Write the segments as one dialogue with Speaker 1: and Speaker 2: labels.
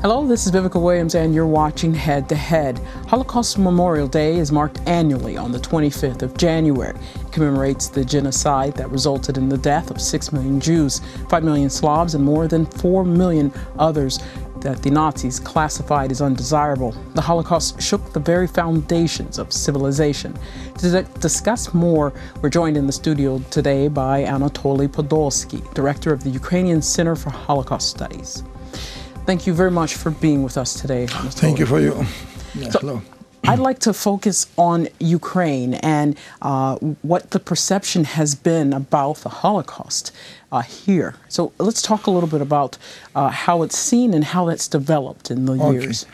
Speaker 1: Hello, this is Vivica Williams, and you're watching Head to Head. Holocaust Memorial Day is marked annually on the 25th of January. It commemorates the genocide that resulted in the death of 6 million Jews, 5 million Slavs, and more than 4 million others that the Nazis classified as undesirable. The Holocaust shook the very foundations of civilization. To discuss more, we're joined in the studio today by Anatolii Podolskyi, director of the Ukrainian Center for Holocaust Studies. Thank you very much for being with us today, Anatolii.
Speaker 2: Thank you for you. Yeah,
Speaker 1: so,
Speaker 2: hello.
Speaker 1: I'd like to focus on Ukraine and what the perception has been about the Holocaust here. So let's talk a little bit about how it's seen and how that's developed in the years.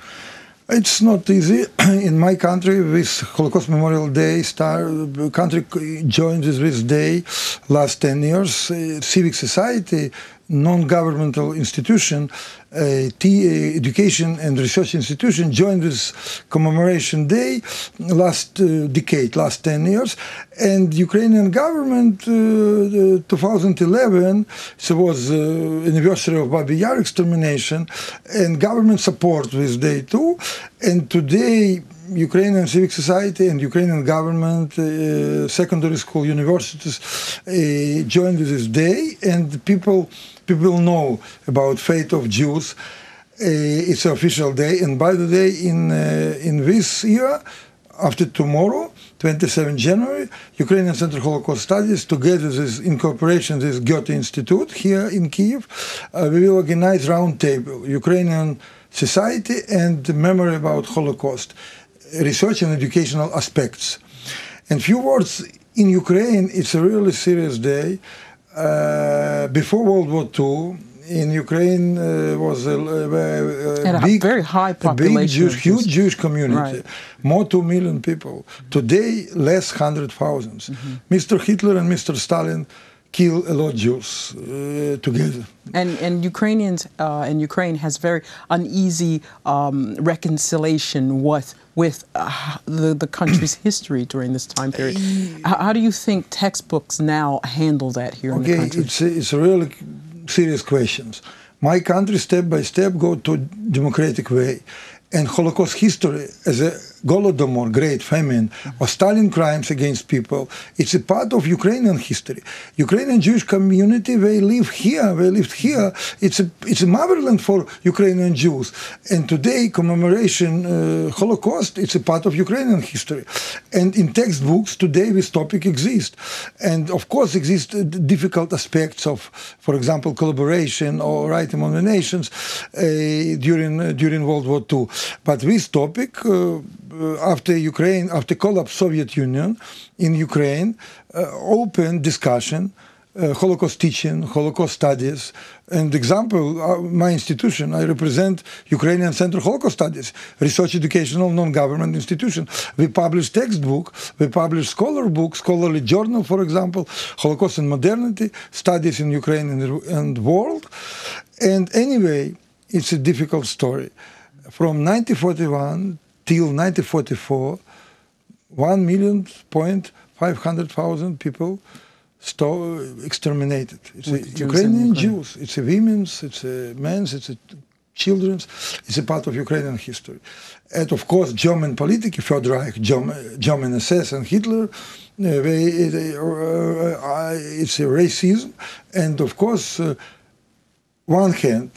Speaker 2: It's not easy. In my country, with Holocaust Memorial Day, the country joined with this day last 10 years. Civic society, non-governmental institution, education and research institution joined this commemoration day last decade, last 10 years. And Ukrainian government, 2011, so was anniversary of Babi Yar extermination, and government support this day too. And today, Ukrainian civic society and Ukrainian government, secondary school, universities joined with this day, and people know about fate of Jews. It's an official day, and by the way, in this year, after tomorrow, 27 January, Ukrainian Center for Holocaust Studies, together in cooperation with Goethe Institute here in Kyiv, we will organize roundtable, Ukrainian society and memory about Holocaust, research and educational aspects. And few words, in Ukraine, it's a really serious day. Before World War II, in Ukraine was a big, very high population, huge Jewish community, right. More 2 million people. Today, less 100,000. Mr. Hitler and Mr. Stalin kill a lot of Jews together.
Speaker 1: And Ukrainians and Ukraine has very uneasy reconciliation with the country's history during this time period. How do you think textbooks now handle that here in the country?
Speaker 2: It's really serious questions. My country, step by step, go to democratic way. And Holocaust history as a Golodomor, great famine, or Stalin crimes against people, it's a part of Ukrainian history. Ukrainian Jewish community, they lived here. It's a motherland for Ukrainian Jews. And today, commemoration Holocaust, it's a part of Ukrainian history. And in textbooks, today this topic exists. And of course, exist difficult aspects of, for example, collaboration or right among the nations during World War II. But this topic, after collapse Soviet Union in Ukraine, open discussion, Holocaust teaching, Holocaust studies. And example, my institution, I represent Ukrainian Center for Holocaust Studies, research educational non-government institution. We publish textbook, we publish scholarly journal, for example, Holocaust and Modernity, studies in Ukraine and world. And anyway, it's a difficult story. From 1941 till 1944, 1,500,000 people exterminated. It's Ukrainian Jews. It's a women's, it's a men's, it's a children's. It's a part of Ukrainian history. And of course, German politics, Third Reich, German SS and Hitler, it's a racism. And of course, one hand,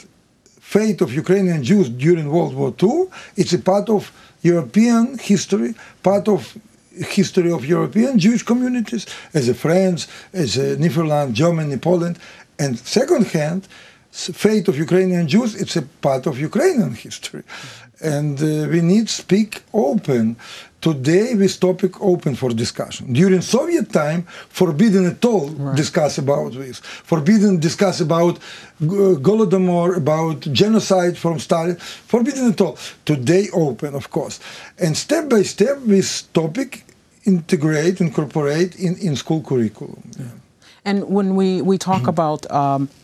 Speaker 2: fate of Ukrainian Jews during World War II, it's a part of European history, part of history of European Jewish communities, as a France, as a Netherlands, Germany, Poland. And second hand, fate of Ukrainian Jews, it's a part of Ukrainian history. And we need to speak open. Today, this topic open for discussion. During Soviet time, forbidden at all discuss about this. Forbidden discuss about Golodomor, about genocide from Stalin. Forbidden at all. Today, open, of course. And step by step, this topic incorporate in school curriculum. Yeah.
Speaker 1: And when we talk about,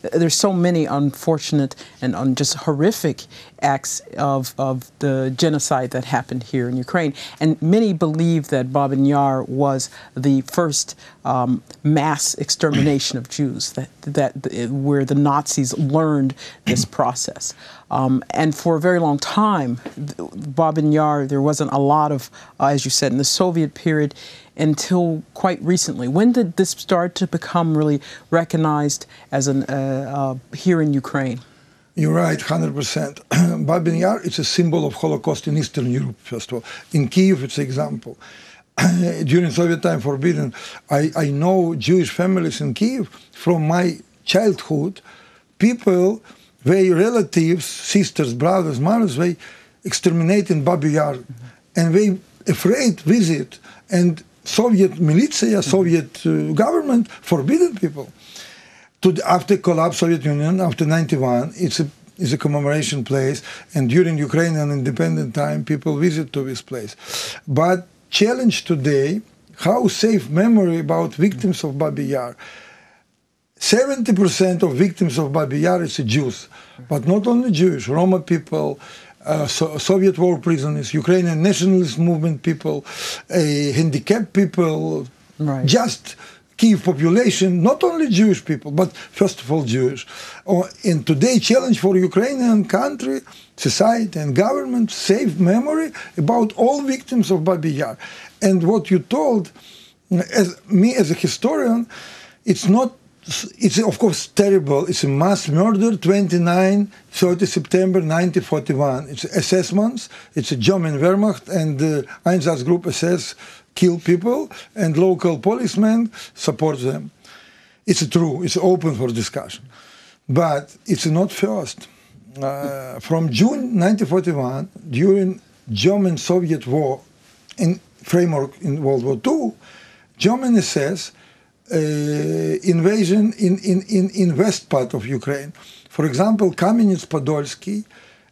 Speaker 1: there's so many unfortunate and just horrific acts of the genocide that happened here in Ukraine. And many believe that Babyn Yar was the first mass extermination of Jews, where the Nazis learned this process. And for a very long time, Babyn Yar, there wasn't a lot of, as you said, in the Soviet period, until quite recently. When did this start to become really recognized as here in Ukraine?
Speaker 2: You're right, 100%. Babyn Yar is a symbol of Holocaust in Eastern Europe, first of all. In Kyiv, it's an example. During Soviet time forbidden, I know Jewish families in Kyiv from my childhood. People, their relatives, sisters, brothers, mothers, they exterminate in Babyn Yar. And they afraid visit. And Soviet militia, Soviet government forbidden people. After collapse Soviet Union, after 91, it's a commemoration place, and during Ukrainian independent time, people visit to this place. But challenge today, how safe memory about victims of Babyn Yar. 70% of victims of Babyn Yar is Jews, but not only Jewish, Roma people, Soviet war prisoners, Ukrainian nationalist movement people, handicapped people,
Speaker 1: right.
Speaker 2: Just Kyiv population, not only Jewish people, but first of all Jewish. And today challenge for Ukrainian country, society and government, save memory about all victims of Babyn Yar. And what you told, as a historian, it's of course terrible. It's a mass murder, 30 September 1941. It's SS months. It's a German Wehrmacht and the Einsatzgruppe SS kill people, and local policemen support them. It's true. It's open for discussion. But it's not first. From June 1941, during German-Soviet war in framework in World War II, German SS invasion in west part of Ukraine. For example, Commemorates Podolskyi,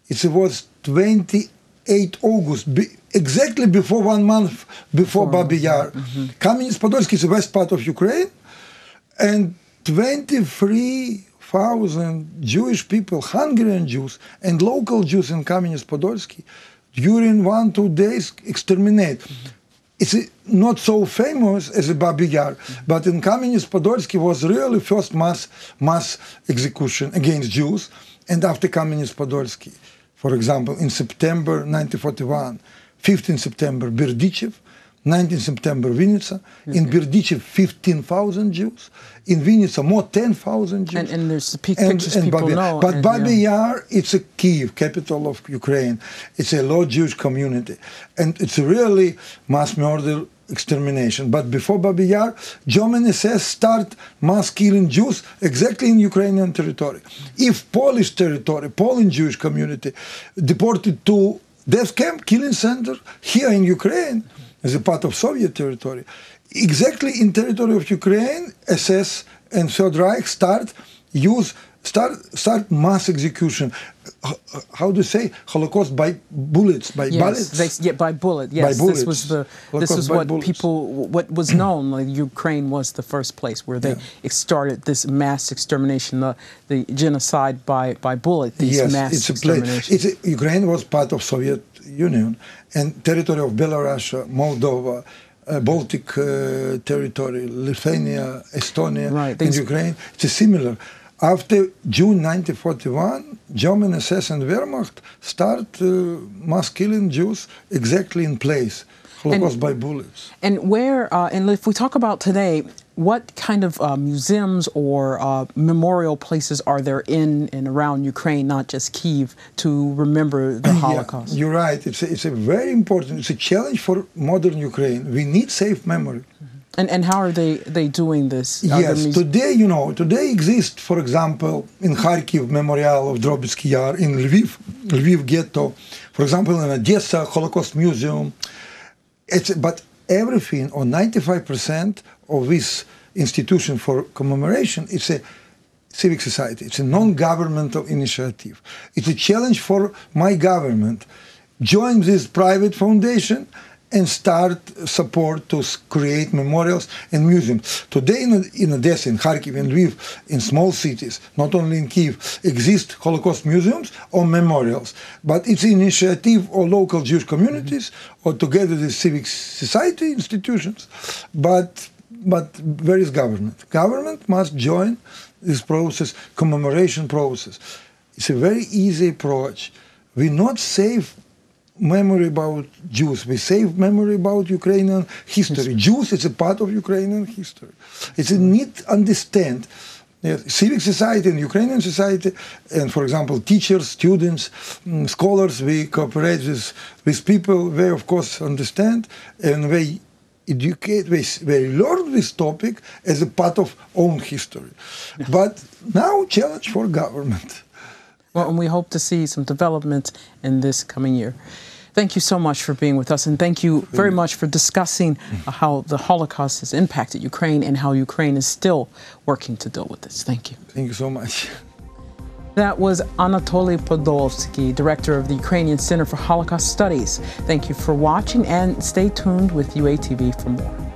Speaker 2: it was 28 August, exactly before 1 month before Babyn Yar. Commemorates Podolskyi is the west part of Ukraine, and 23,000 Jewish people, Hungarian Jews and local Jews in Commemorates Podolskyi, during 1-2 days exterminate. It's not so famous as a Babyn Yar, but in Commemorates Podolskyi was really first mass execution against Jews, and after Commemorates Podolskyi, for example, in September 1941, 15 September, Berdichev, 19 September, Vinnytsia. In Berdichev, 15,000 Jews. In Vinnytsia, more 10,000 Jews.
Speaker 1: And there's the pictures people know.
Speaker 2: But Babyn Yar, it's a Kyiv, capital of Ukraine. It's a low Jewish community. And it's a really mass murder extermination. But before Babyn Yar, German SS start mass killing Jews exactly in Ukrainian territory. If Polish territory, Polish Jewish community, deported to death camp, killing center, here in Ukraine, as a part of Soviet territory. Exactly in territory of Ukraine, SS and Third Reich start mass execution. How do you say? Holocaust by bullets, by bullets?
Speaker 1: By bullet, yes.
Speaker 2: By bullets.
Speaker 1: This was what what was known, like Ukraine was the first place where they started this mass extermination, the genocide by bullet, these mass exterminations.
Speaker 2: Ukraine was part of Soviet Union, and territory of Belarus, Moldova, Baltic territory, Lithuania, Estonia, and Ukraine, it's similar. After June 1941, German SS and Wehrmacht start mass killing Jews exactly in place, Holocaust by bullets.
Speaker 1: And where, and if we talk about today, what kind of museums or memorial places are there in and around Ukraine, not just Kyiv, to remember the Holocaust?
Speaker 2: You're right. It's a very important, it's a challenge for modern Ukraine. We need safe memory.
Speaker 1: And how are they doing this?
Speaker 2: Yes, today exists, for example, in Kharkiv, Memorial of WWII Yar, in Lviv ghetto, for example, in Odessa, Holocaust Museum. But everything, or 95% of this institution for commemoration, it's a civic society. It's a non-governmental initiative. It's a challenge for my government. Join this private foundation and start support to create memorials and museums. Today in Odessa, in Kharkiv, in Lviv, in small cities, not only in Kiev, exist Holocaust museums or memorials. But it's an initiative of local Jewish communities or together with civic society institutions. But where is government? Government must join this process, commemoration process. It's a very easy approach. We not save memory about Jews. We save memory about Ukrainian history. Jews is a part of Ukrainian history. It's a need to understand. Yes, civic society and Ukrainian society, and for example, teachers, students, scholars, we cooperate with people. They, of course, understand and they educate, they learn this topic as a part of own history. Yes. But now, challenge for government.
Speaker 1: Well, and we hope to see some development in this coming year. Thank you so much for being with us, and thank you very much for discussing how the Holocaust has impacted Ukraine and how Ukraine is still working to deal with this. Thank you.
Speaker 2: Thank you so much.
Speaker 1: That was Anatolii Podolskyi, director of the Ukrainian Center for Holocaust Studies. Thank you for watching, and stay tuned with UATV for more.